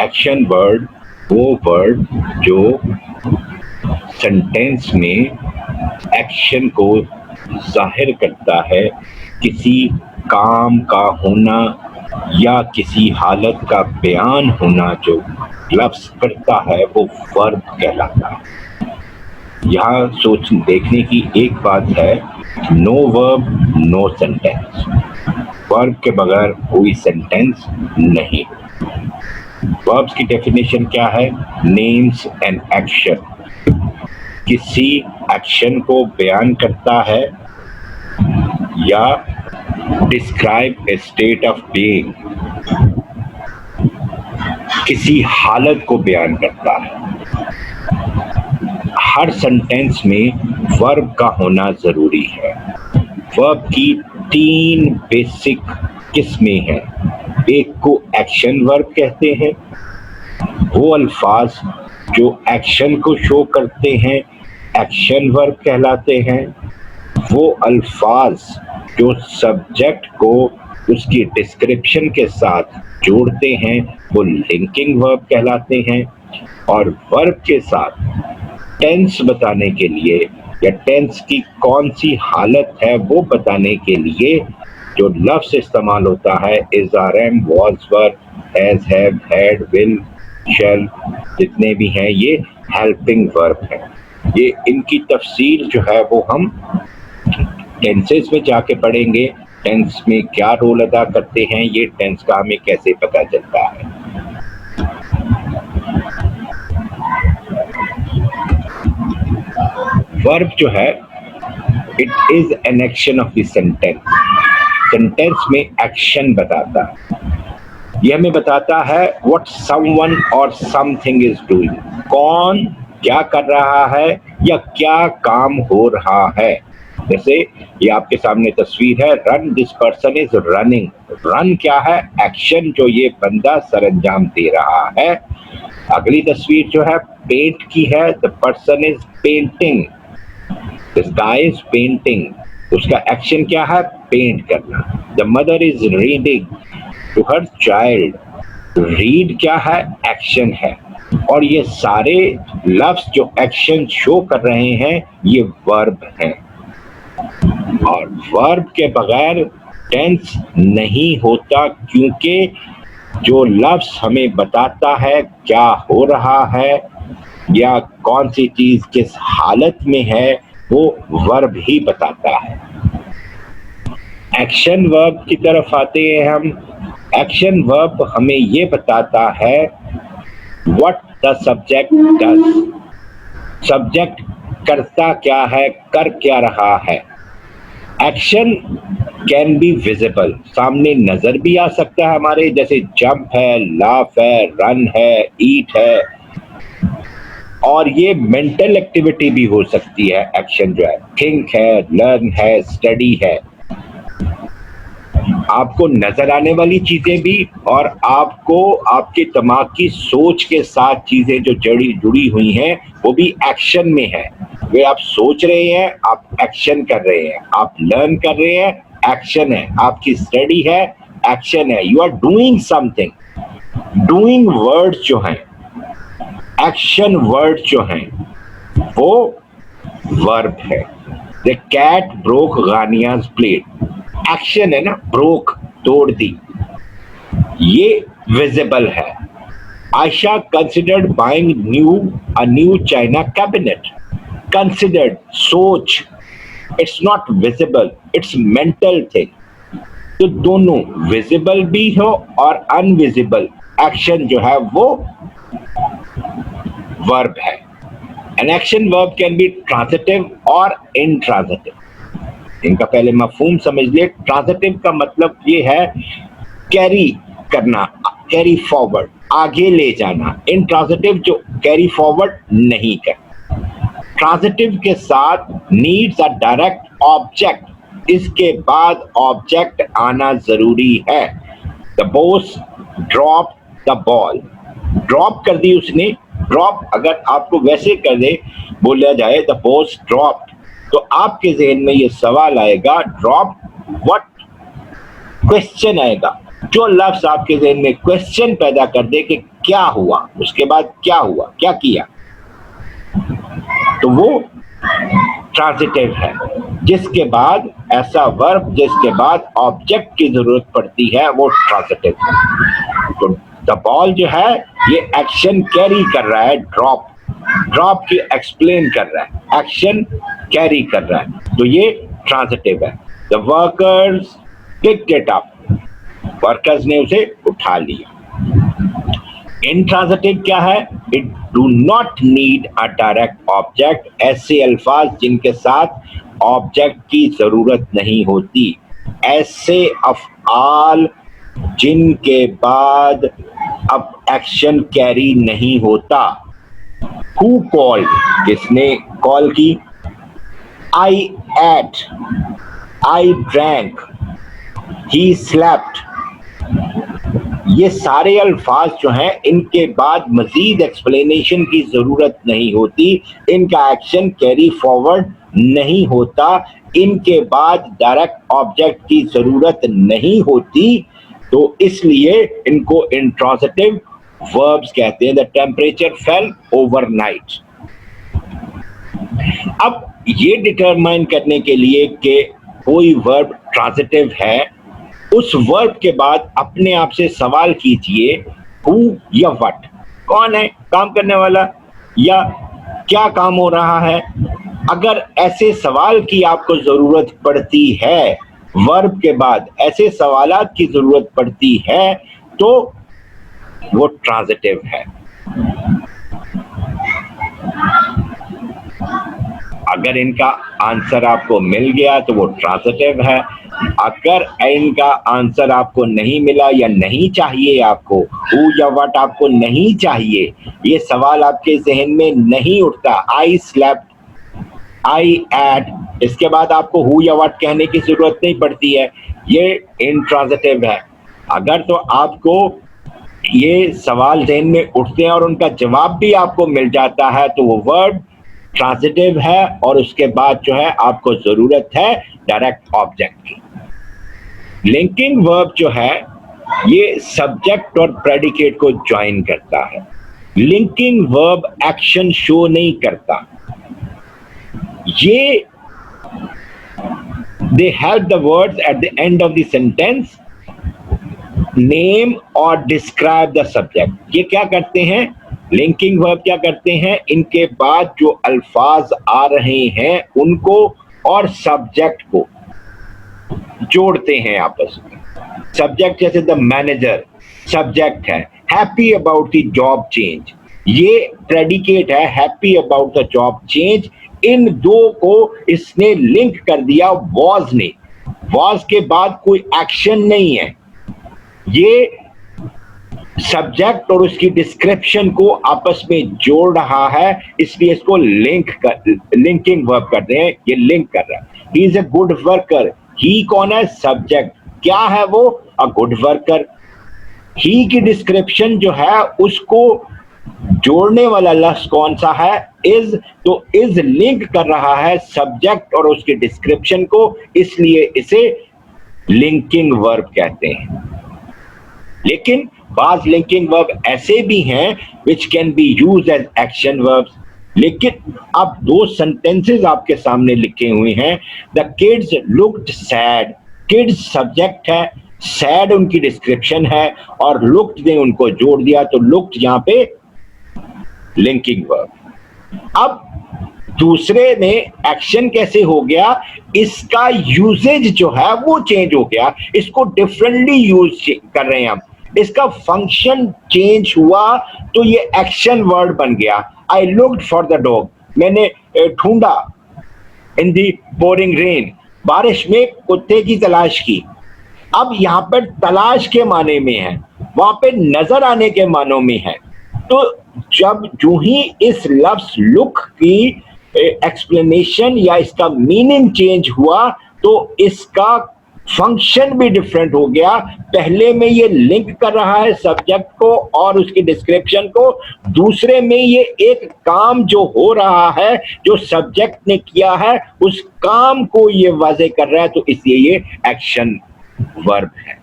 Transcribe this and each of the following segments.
Action word वो word जो sentence में एक्शन को जाहिर करता है, किसी काम का होना या किसी हालत का बयान होना जो लफ्ज करता है वो वर्ब कहलाता है। यहाँ सोच देखने की एक बात है, no verb no sentence. Verb के बगैर कोई सेंटेंस नहीं। वर्ब्स की डेफिनेशन क्या है? नेम्स एन एक्शन, किसी एक्शन को बयान करता है या describe A state of being, किसी हालत को बयान करता है। हर सेंटेंस में वर्ब का होना जरूरी है। वर्ब की 3 बेसिक किस्में हैं। एक को एक्शन वर्ब कहते हैं, वो अल्फाज जो एक्शन को शो करते हैं एक्शन वर्ब कहलाते हैं। वो अल्फाज जो सब्जेक्ट को उसकी डिस्क्रिप्शन के साथ जोड़ते हैं वो लिंकिंग वर्ब कहलाते हैं। और वर्ब के साथ टेंस बताने के लिए या टेंस की कौन सी हालत है वो बताने के लिए जो लफ्ज इस्तेमाल होता है is, are, am, was, were, has, have, had, will, shall, जितने भी हैं ये हेल्पिंग वर्ब है। ये इनकी तफसील जो है वो हम टेंसेस में जाके पढ़ेंगे। टेंस में क्या रोल अदा करते हैं, ये टेंस का हमें कैसे पता चलता है। वर्ब जो है it is an action of the sentence. Sentence में एक्शन बताता है, यह हमें बताता है व्हाट समवन और समथिंग इज डूइंग, कौन क्या कर रहा है या क्या काम हो रहा है। जैसे ये आपके सामने तस्वीर है, run, this person is running. Run क्या है? एक्शन जो ये बंदा सरंजाम दे रहा है। अगली तस्वीर जो है पेंट की है, the person is painting, this guy is painting. उसका एक्शन क्या है? पेंट करना। The mother is reading to her child, read क्या है? एक्शन है। और ये सारे लफ्ज जो एक्शन शो कर रहे हैं ये वर्ब हैं। और वर्ब के बगैर टेंस नहीं होता, क्योंकि जो लफ्ज हमें बताता है क्या हो रहा है या कौन सी चीज किस हालत में है वो वर्ब ही बताता है। एक्शन वर्ब की तरफ आते हैं हम। एक्शन वर्ब हमें ये बताता है what the subject does, subject करता क्या है, कर क्या रहा है। एक्शन कैन बी विजिबल, सामने नजर भी आ सकता है हमारे, जैसे जंप है, लाफ है, रन है, ईट है। और ये मेंटल एक्टिविटी भी हो सकती है। एक्शन जो है थिंक है, लर्न है, स्टडी है। आपको नजर आने वाली चीजें भी और आपको आपके दिमाग की सोच के साथ चीजें जो जुड़ी हुई हैं वो भी एक्शन में है। वे आप सोच रहे हैं, आप एक्शन कर रहे हैं, आप लर्न कर रहे हैं, एक्शन है, आपकी स्टडी है, एक्शन है, you are doing something. Doing word जो हैं, एक्शन वर्ड जो हैं वो वर्ब है। The cat broke Ganiya's plate, action है ना, ब्रोक, तोड़ दी, ये विजिबल है। Ayesha considered buying a new china cabinet. Considered, सोच, it's not visible, it's mental thing. तो दोनों विजिबल भी हो और अनविजिबल एक्शन जो है वो वर्ब है। N action verb can be transitive और इंट्रांजिटिव। इनका पहले मफहूम समझ ले। ट्रांजिटिव का मतलब ये है कैरी करना, कैरी फॉरवर्ड, आगे ले जाना। इंट्रांजिटिव जो कैरी फॉरवर्ड नहीं करता। ट्रांजिटिव के साथ नीड्स अ डायरेक्ट ऑब्जेक्ट, इसके बाद ऑब्जेक्ट आना जरूरी है। The boss drop the ball, drop कर दी उसने। ड्रॉप अगर आपको वैसे कर दे, बोला जाए द बॉस ड्रॉप, तो आपके जहन में ये सवाल आएगा ड्रॉप व्हाट, क्वेश्चन आएगा जो लफ्ज आपके ज़हन में क्वेश्चन पैदा कर दे कि क्या हुआ, उसके बाद क्या हुआ, क्या किया, तो वो ट्रांजिटिव है। जिसके बाद ऐसा वर्ब जिसके बाद ऑब्जेक्ट की जरूरत पड़ती है वो ट्रांजिटिव है। तो द बॉल जो है ये एक्शन कैरी कर रहा है, ड्रॉप की एक्सप्लेन कर रहा है, एक्शन कैरी कर रहा है, तो ये ट्रांजिटिव है। The workers picked it up, workers ने उसे उठा लिया। इंट्रांजिटिव क्या है? It do not need a direct object, ऐसे अल्फाज जिनके साथ ऑब्जेक्ट की जरूरत नहीं होती, ऐसे अफआल जिनके बाद अब एक्शन कैरी नहीं होता। हु कॉल्ड, किसने कॉल की? I ate, I drank, he slept. ये सारे अल्फाज जो हैं इनके बाद मजीद एक्सप्लेनेशन की जरूरत नहीं होती, इनका एक्शन कैरी फॉरवर्ड नहीं होता, इनके बाद डायरेक्ट ऑब्जेक्ट की जरूरत नहीं होती, तो इसलिए इनको इंट्रांजिटिव वर्ब्स कहते हैं। The temperature fail overnight. अब ये डिटरमाइन करने के लिए कि कोई वर्ब ट्रांजिटिव है, उस वर्ब के बाद अपने आप से सवाल कीजिए हु या व्हाट, कौन है काम करने वाला या क्या काम हो रहा है। अगर ऐसे सवाल की आपको जरूरत पड़ती है, वर्ब के बाद ऐसे सवालात की जरूरत पड़ती है, तो वो ट्रांजिटिव है। अगर इनका आंसर आपको मिल गया तो वो ट्रांजिटिव है। अगर इनका आंसर आपको नहीं मिला या नहीं चाहिए, आपको हु या व्हाट आपको नहीं चाहिए, ये सवाल आपके जहन में नहीं उठता, आई स्लेप्ट, आई एट, इसके बाद आपको हु या व्हाट कहने की जरूरत नहीं पड़ती है, ये इंट्रांजिटिव है। अगर तो आपको ये सवाल जहन में उठते हैं और उनका जवाब भी आपको मिल जाता है, तो वो वर्ड ट्रांजिटिव है और उसके बाद जो है आपको जरूरत है डायरेक्ट ऑब्जेक्ट की। लिंकिंग वर्ब जो है ये सब्जेक्ट और प्रेडिकेट को ज्वाइन करता है। लिंकिंग वर्ब एक्शन शो नहीं करता, ये they help the words at the end of the sentence name और डिस्क्राइब द सब्जेक्ट। ये क्या करते हैं? लिंकिंग वर्ब क्या करते हैं? इनके बाद जो अल्फाज आ रहे हैं उनको और सब्जेक्ट को जोड़ते हैं आपस में। सब्जेक्ट जैसे द मैनेजर सब्जेक्ट है, happy about the job change, ये प्रेडिकेट है, happy about the job change. इन दो को इसने लिंक कर दिया वॉज ने, वॉज के बाद कोई एक्शन नहीं है, ये सब्जेक्ट और उसकी डिस्क्रिप्शन को आपस में जोड़ रहा है, इसलिए इसको लिंकिंग वर्ब कर रहे हैं, ये लिंक कर रहा है। He is a good worker, he कौन है? सब्जेक्ट, क्या है वो? अ गुड वर्कर। ही की डिस्क्रिप्शन जो है उसको जोड़ने वाला लफ्ज कौन सा है? इज, तो इज लिंक कर रहा है सब्जेक्ट और उसकी डिस्क्रिप्शन को, इसलिए इसे लिंकिंग वर्ब कहते हैं। लेकिन बाज लिंकिंग वर्ब ऐसे भी हैं which can be used as action verbs। लेकिन अब दो सेंटेंसेस आपके सामने लिखे हुए हैं। The kids looked sad, kids subject है, सैड उनकी डिस्क्रिप्शन है और लुक्ड ने उनको जोड़ दिया, तो लुक्ड यहां पे लिंकिंग वर्ब। अब दूसरे में एक्शन कैसे हो गया? इसका यूजेज जो है वो चेंज हो गया, इसको डिफरेंटली यूज कर रहे हैं हम, इसका फंक्शन चेंज हुआ, तो ये एक्शन वर्ड बन गया। I looked for the dog, मैंने ढूंढा, इन दी पोरिंग रेन, बारिश में कुत्ते की तलाश की। अब यहां पर तलाश के माने में है, वहां पे नजर आने के मानों में है। तो जब जो ही इस लफ्ज लुक की एक्सप्लेनेशन या इसका मीनिंग चेंज हुआ, तो इसका फंक्शन भी डिफरेंट हो गया। पहले में ये लिंक कर रहा है सब्जेक्ट को और उसकी डिस्क्रिप्शन को, दूसरे में ये एक काम जो हो रहा है, जो सब्जेक्ट ने किया है, उस काम को ये वाजे कर रहा है, तो इसलिए ये एक्शन वर्ब है।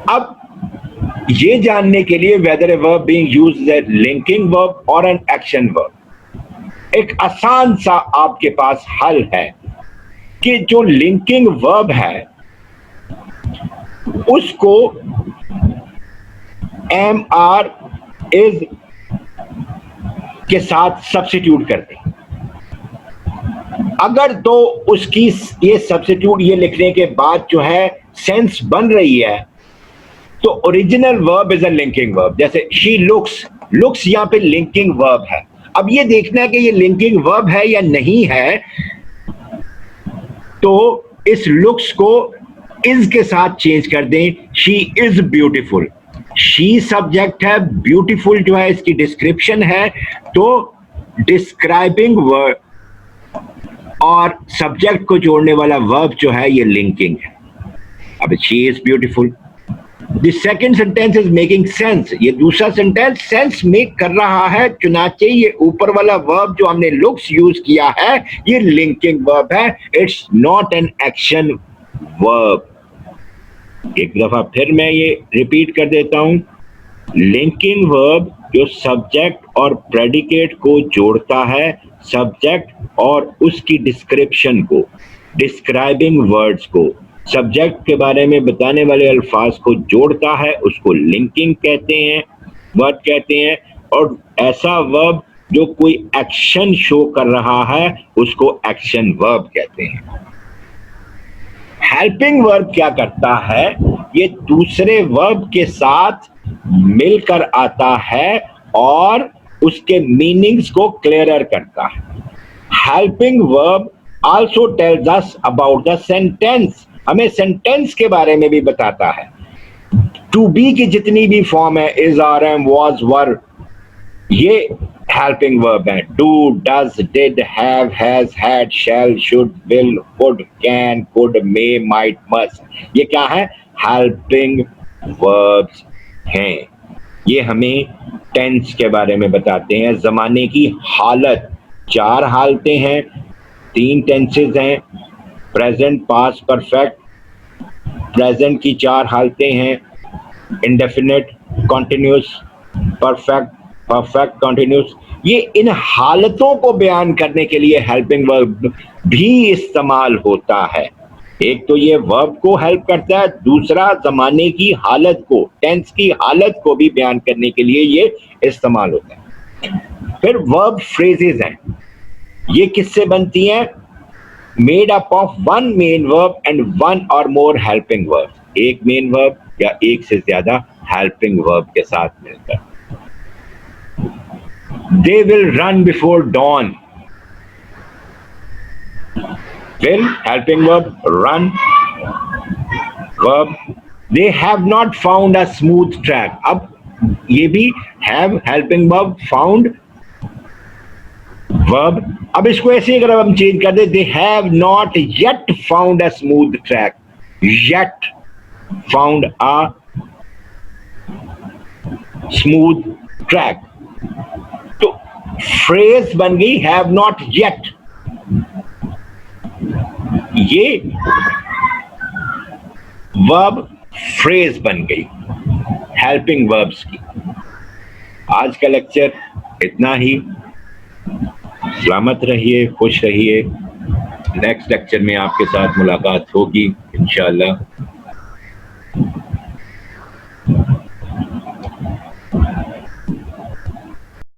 अब ये जानने के लिए whether a verb being used as a linking verb और एन एक्शन वर्ब, एक आसान सा आपके पास हल है कि जो लिंकिंग वर्ब है उसको एम आर इज के साथ सब्स्टिट्यूट कर दें। अगर तो उसकी ये सब्स्टिट्यूट ये लिखने के बाद जो है सेंस बन रही है तो original verb is a linking verb. जैसे शी लुक्स, लुक्स यहां पे लिंकिंग वर्ब है। अब ये देखना है कि ये लिंकिंग वर्ब है या नहीं है, तो इस लुक्स को इज के साथ चेंज कर दें। She is beautiful, she subject है, ब्यूटीफुल जो है इसकी डिस्क्रिप्शन है, तो डिस्क्राइबिंग वर्ब और सब्जेक्ट को जोड़ने वाला वर्ब जो है ये लिंकिंग है। अब she is beautiful, the second sentence is making sense, ये दूसरा सेंटेंस सेंस मेक कर रहा है, चुनाचे ये ऊपर वाला वर्ब जो हमने लुक्स यूज किया है ये लिंकिंग वर्ब है, it's not an action verb. एक दफा फिर मैं ये रिपीट कर देता हूं, लिंकिंग वर्ब जो सब्जेक्ट और प्रेडिकेट को जोड़ता है, सब्जेक्ट और उसकी डिस्क्रिप्शन को, डिस्क्राइबिंग वर्ड्स को, सब्जेक्ट के बारे में बताने वाले अल्फाज को जोड़ता है, उसको लिंकिंग कहते हैं, वर्ब कहते हैं। और ऐसा वर्ब जो कोई एक्शन शो कर रहा है उसको एक्शन वर्ब कहते हैं। हेल्पिंग वर्ब क्या करता है, ये दूसरे वर्ब के साथ मिलकर आता है और उसके मीनिंग्स को क्लियरर करता है। Helping verb also tells us about the sentence, हमें सेंटेंस के बारे में भी बताता है। टू बी की जितनी भी फॉर्म है, is, are, am, was, were, ये हेल्पिंग वर्ब है। Do, does, did, have, has, had, shall, should, will, would, can, could, may, might, must, ये क्या है, हेल्पिंग वर्ब्स हैं। ये हमें टेंस के बारे में बताते हैं, जमाने की हालत, 4 हालतें हैं, 3 टेंसेस हैं, प्रेजेंट, पास्ट, परफेक्ट। प्रेजेंट की 4 हालतें हैं, indefinite, continuous, perfect, perfect continuous. ये इन हालतों को बयान करने के लिए हेल्पिंग वर्ब भी इस्तेमाल होता है। एक तो ये वर्ब को हेल्प करता है, दूसरा जमाने की हालत को, टेंस की हालत को भी बयान करने के लिए ये इस्तेमाल होता है। फिर वर्ब फ्रेजेस हैं, ये किससे बनती हैं, made up of one main verb and one और मोर हेल्पिंग वर्ब, एक मेन वर्ब या एक से ज्यादा हेल्पिंग वर्ब के साथ मिलकर। They will run before don, will helping verb, run verb, they have not found a smooth track, अब ये भी have helping verb, found verb। अब इसको ऐसे अगर हम चेंज कर दे, they have not yet found a smooth track, yet found a smooth track, तो फ्रेज बन गई have not yet, ये वर्ब फ्रेज बन गई हेल्पिंग वर्ब्स की। आज का लेक्चर इतना ही, सलामत रहिए, खुश रहिए। नेक्स्ट लेक्चर में आपके साथ मुलाकात होगी इंशाअल्लाह।